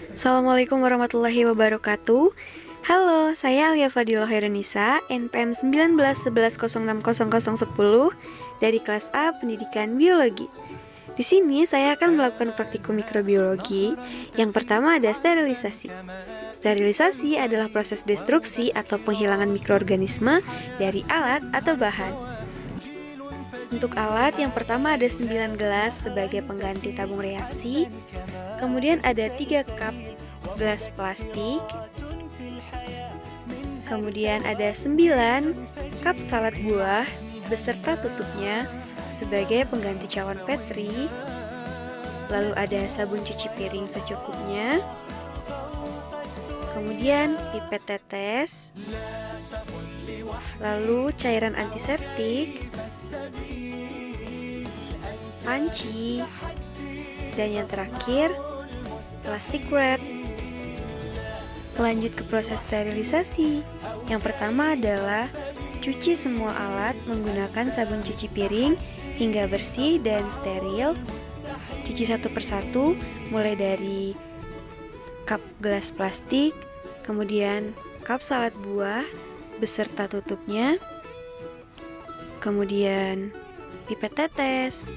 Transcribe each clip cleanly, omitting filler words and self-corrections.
Assalamualaikum warahmatullahi wabarakatuh. Halo, saya Alia Fadila Khairanisa, NPM 1911060010 dari kelas A Pendidikan Biologi. Di sini saya akan melakukan praktikum mikrobiologi. Yang pertama ada sterilisasi. Sterilisasi adalah proses destruksi atau penghilangan mikroorganisme dari alat atau bahan. Untuk alat, yang pertama ada 9 gelas sebagai pengganti tabung reaksi. Kemudian ada 3 cup gelas plastik. Kemudian ada 9 cup salad buah beserta tutupnya sebagai pengganti cawan Petri. Lalu ada sabun cuci piring secukupnya. Kemudian pipet tetes. Lalu cairan antiseptik, panci, dan yang terakhir plastik wrap. Lanjut ke proses sterilisasi. Yang pertama adalah cuci semua alat menggunakan sabun cuci piring hingga bersih dan steril. Cuci satu persatu mulai dari cup gelas plastik, kemudian cup salad buah beserta tutupnya, kemudian pipet tetes,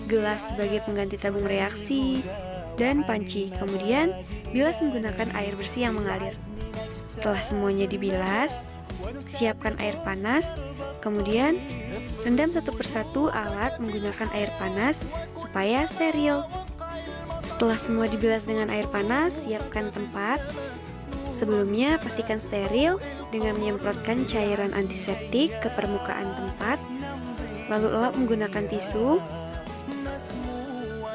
gelas sebagai pengganti tabung reaksi, dan panci. Kemudian bilas menggunakan air bersih yang mengalir. Setelah semuanya dibilas, siapkan air panas. Kemudian rendam satu persatu alat menggunakan air panas supaya steril. Setelah semua dibilas dengan air panas, siapkan tempat. Sebelumnya pastikan steril dengan menyemprotkan cairan antiseptik ke permukaan tempat. Lalu elap menggunakan tisu.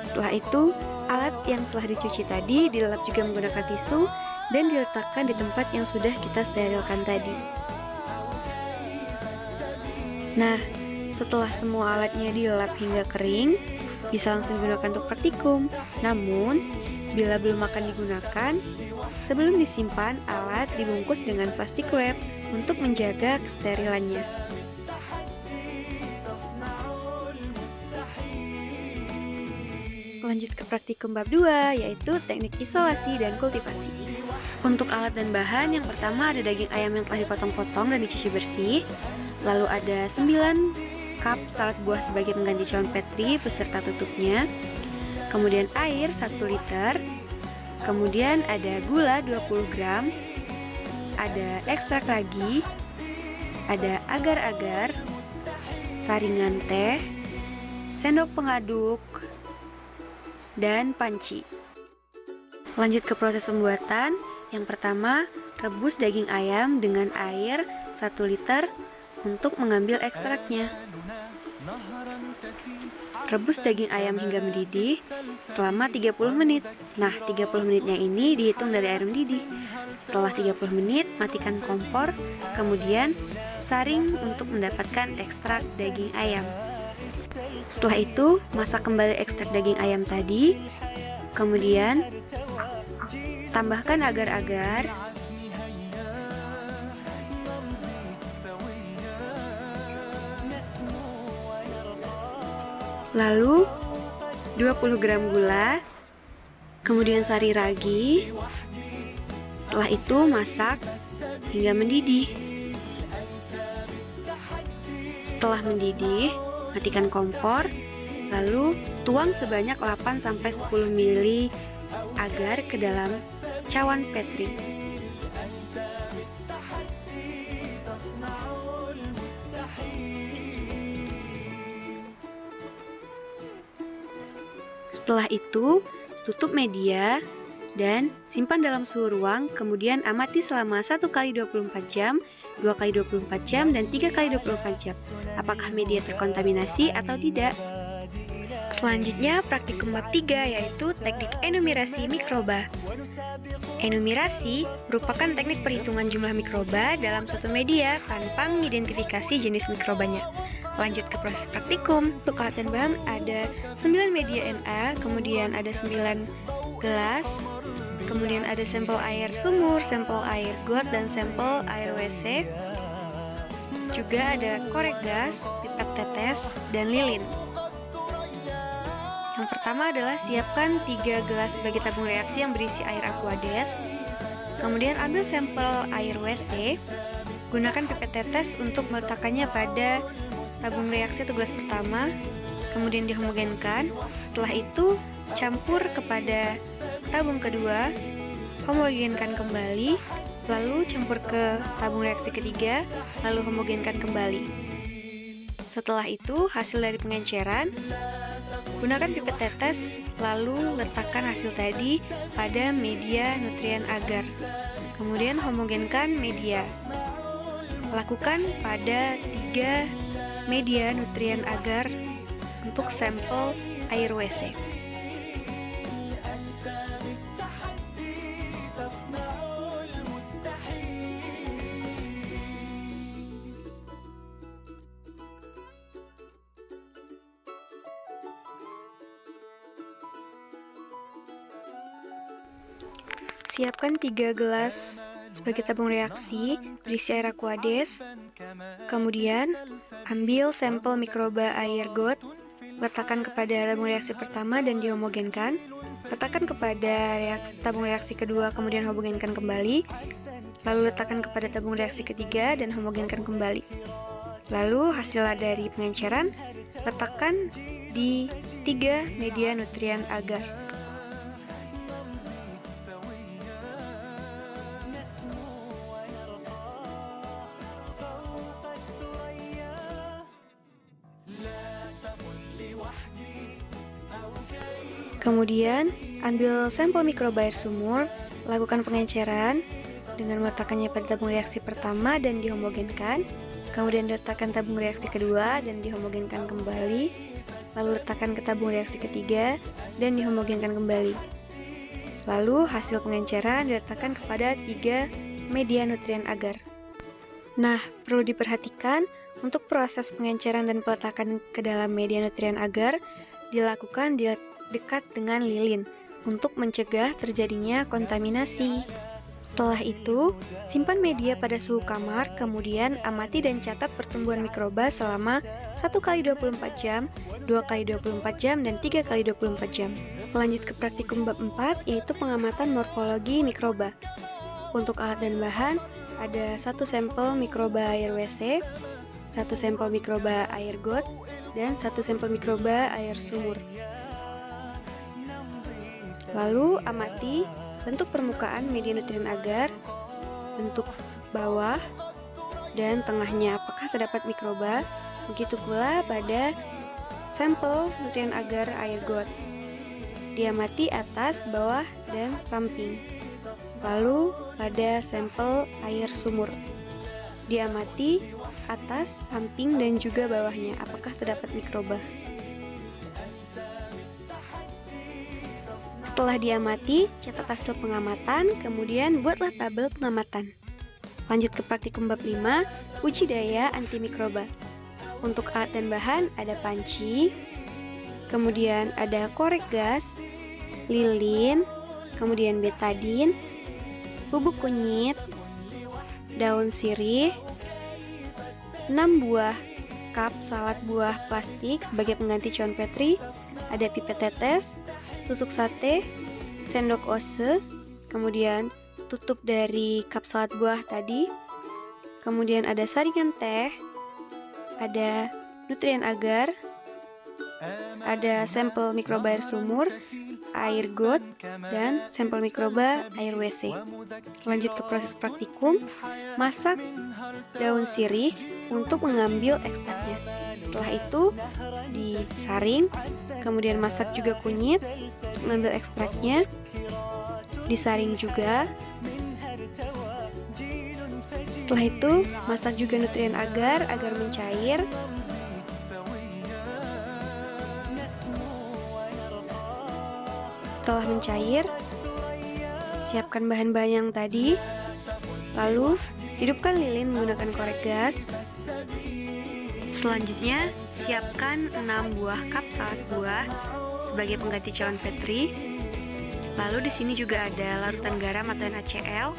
Setelah itu, alat yang telah dicuci tadi dilap juga menggunakan tisu dan diletakkan di tempat yang sudah kita sterilkan tadi. Nah, setelah semua alatnya dilap hingga kering, bisa langsung digunakan untuk praktikum. Namun, bila belum akan digunakan, sebelum disimpan, alat dibungkus dengan plastik wrap untuk menjaga kesterilannya. Lanjut ke praktikum bab 2, yaitu teknik isolasi dan kultivasi. Untuk alat dan bahan, yang pertama ada daging ayam yang telah dipotong-potong dan dicuci bersih. Lalu ada 9 cup salad buah sebagai pengganti cawan Petri beserta tutupnya. Kemudian air 1 liter. Kemudian ada gula 20 gram. Ada ekstrak ragi. Ada agar-agar, saringan teh, sendok pengaduk, dan panci. Lanjut ke proses pembuatan. Yang pertama, rebus daging ayam dengan air 1 liter untuk mengambil ekstraknya. Rebus daging ayam hingga mendidih selama 30 menit. Nah, 30 menitnya ini dihitung dari air mendidih. Setelah 30 menit, matikan kompor, kemudian saring untuk mendapatkan ekstrak daging ayam. Setelah itu, masak kembali ekstrak daging ayam tadi. Kemudian, tambahkan agar-agar. Lalu, 20 gram gula. Kemudian sari ragi. Setelah itu, masak hingga mendidih. Setelah mendidih, matikan kompor, lalu tuang sebanyak 8-10 ml agar ke dalam cawan Petri. Setelah itu, tutup media dan simpan dalam suhu ruang, kemudian amati selama 1 kali 24 jam, 2 kali 24 jam, dan 3 kali 24 jam. Apakah media terkontaminasi atau tidak? Selanjutnya, praktikum bab 3, yaitu teknik enumerasi mikroba. Enumerasi merupakan teknik perhitungan jumlah mikroba dalam suatu media tanpa mengidentifikasi jenis mikrobanya. Lanjut ke proses praktikum. Untuk alat dan bahan ada 9 media Na, kemudian ada 9 gelas, kemudian ada sampel air sumur, sampel air got, dan sampel air WC. Juga ada korek gas, pipet tetes, dan lilin. Yang pertama pertama adalah siapkan 3 gelas sebagai tabung reaksi yang berisi air aquades. Kemudian ambil sampel air WC. Gunakan pipet tetes untuk meletakkannya pada tabung reaksi atau gelas pertama. Kemudian dihomogenkan. Setelah itu campur kepada tabung kedua, homogenkan kembali, lalu campur ke tabung reaksi ketiga, lalu homogenkan kembali. Setelah itu, hasil dari pengenceran, gunakan pipet tetes, lalu letakkan hasil tadi pada media nutrien agar. Kemudian homogenkan media. Lakukan pada 3 media nutrien agar untuk sampel air WC. Siapkan 3 gelas sebagai tabung reaksi berisi air aquades. Kemudian ambil sampel mikroba air got, letakkan kepada tabung reaksi pertama dan dihomogenkan. Letakkan kepada tabung reaksi kedua, kemudian homogenkan kembali. Lalu letakkan kepada tabung reaksi ketiga dan homogenkan kembali. Lalu hasil dari pengenceran letakkan di 3 media nutrien agar. Kemudian, ambil sampel mikroba air sumur, lakukan pengenceran dengan meletakkannya pada tabung reaksi pertama dan dihomogenkan. Kemudian letakkan tabung reaksi kedua dan dihomogenkan kembali. Lalu letakkan ke tabung reaksi ketiga dan dihomogenkan kembali. Lalu hasil pengenceran diletakkan kepada 3 media nutrien agar. Nah, perlu diperhatikan untuk proses pengenceran dan peletakan ke dalam media nutrien agar dilakukan di dekat dengan lilin untuk mencegah terjadinya kontaminasi. Setelah itu, simpan media pada suhu kamar, kemudian amati dan catat pertumbuhan mikroba selama 1x24 jam, 2x24 jam, dan 3x24 jam. Lanjut ke praktikum bab 4, yaitu pengamatan morfologi mikroba. Untuk alat dan bahan, ada 1 sampel mikroba air WC, 1 sampel mikroba air got, dan 1 sampel mikroba air sumur. Lalu amati bentuk permukaan media nutrien agar, bentuk bawah dan tengahnya apakah terdapat mikroba. Begitu pula pada sampel nutrien agar air got. Diamati atas, bawah, dan samping. Lalu pada sampel air sumur, diamati atas, samping, dan juga bawahnya apakah terdapat mikroba. Setelah diamati, catat hasil pengamatan, kemudian buatlah tabel pengamatan. Lanjut ke praktikum bab 5, uji daya antimikroba. Untuk alat dan bahan ada panci, kemudian ada korek gas, lilin, kemudian betadin, bubuk kunyit, daun sirih, 6 buah cup salad buah plastik sebagai pengganti cawan petri, ada pipet tetes, tusuk sate, sendok ose, kemudian tutup dari cup salad buah tadi, kemudian ada saringan teh, ada nutrien agar, ada sampel mikroba air sumur, air got, dan sampel mikroba air WC. Lanjut ke proses praktikum, masak daun sirih untuk mengambil ekstraknya. Setelah itu disaring, kemudian masak juga kunyit untuk mengambil ekstraknya, disaring juga. Setelah itu masak juga nutrien agar mencair. Setelah mencair, siapkan bahan-bahan yang tadi, lalu hidupkan lilin menggunakan korek gas. Selanjutnya, siapkan 6 buah cup salad buah sebagai pengganti cawan petri. Lalu di sini juga ada larutan garam atau NaCl.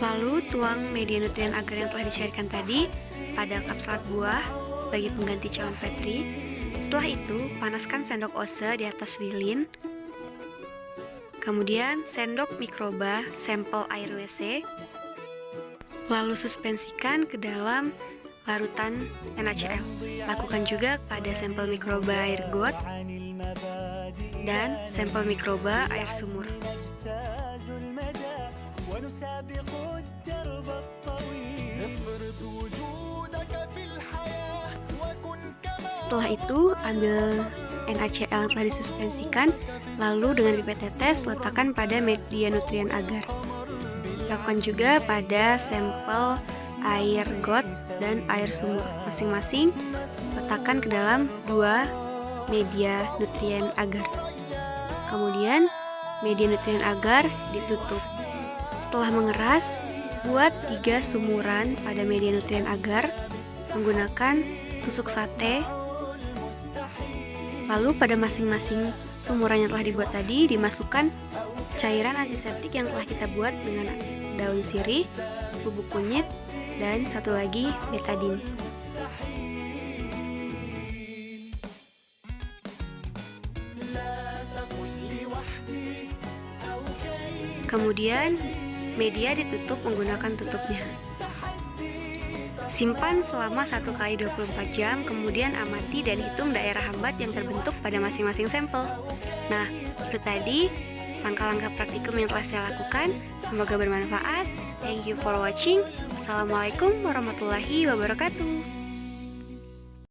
Lalu tuang media nutrien agar yang telah dicairkan tadi pada cup salad buah sebagai pengganti cawan petri. Setelah itu, panaskan sendok ose di atas lilin. Kemudian, sendok mikroba sampel air WC. Lalu suspensikan ke dalam larutan NaCl. Lakukan juga pada sampel mikroba air got dan sampel mikroba air sumur. Setelah itu, ambil NaCl yang telah disuspensikan, lalu dengan pipet tetes letakkan pada media nutrien agar. Lakukan juga pada sampel air got dan air sumur. Masing-masing letakkan ke dalam 2 media nutrien agar. Kemudian, media nutrien agar ditutup. Setelah mengeras, buat 3 sumuran pada media nutrien agar menggunakan tusuk sate. Lalu pada masing-masing sumuran yang telah dibuat tadi dimasukkan cairan antiseptik yang telah kita buat dengan daun sirih, bubuk kunyit, dan satu lagi betadine. Kemudian media ditutup menggunakan tutupnya. Simpan selama 1x24 jam, kemudian amati dan hitung daerah hambat yang terbentuk pada masing-masing sampel. Nah, itu tadi langkah-langkah praktikum yang telah saya lakukan. Semoga bermanfaat. Thank you for watching. Assalamualaikum warahmatullahi wabarakatuh.